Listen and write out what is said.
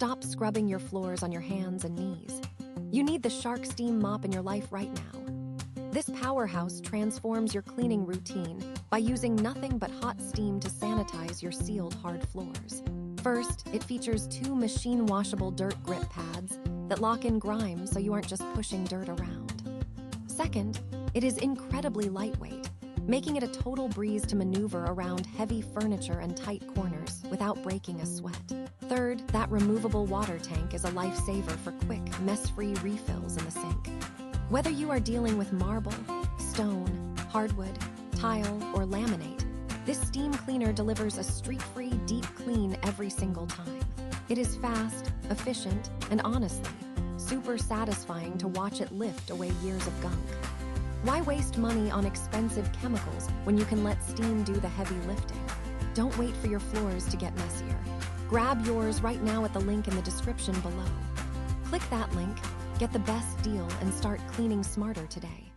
Stop scrubbing your floors on your hands and knees. You need the Shark Steam mop in your life right now. This powerhouse transforms your cleaning routine by using nothing but hot steam to sanitize your sealed hard floors. First, it features 2 machine-washable dirt grip pads that lock in grime so you aren't just pushing dirt around. Second, it is incredibly lightweight, making it a total breeze to maneuver around heavy furniture and tight corners without breaking a sweat. Third, that removable water tank is a lifesaver for quick, mess-free refills in the sink. Whether you are dealing with marble, stone, hardwood, tile, or laminate, this steam cleaner delivers a streak-free, deep clean every single time. It is fast, efficient, and honestly, super satisfying to watch it lift away years of gunk. Why waste money on expensive chemicals when you can let steam do the heavy lifting? Don't wait for your floors to get messier. Grab yours right now at the link in the description below. Click that link, get the best deal, and start cleaning smarter today.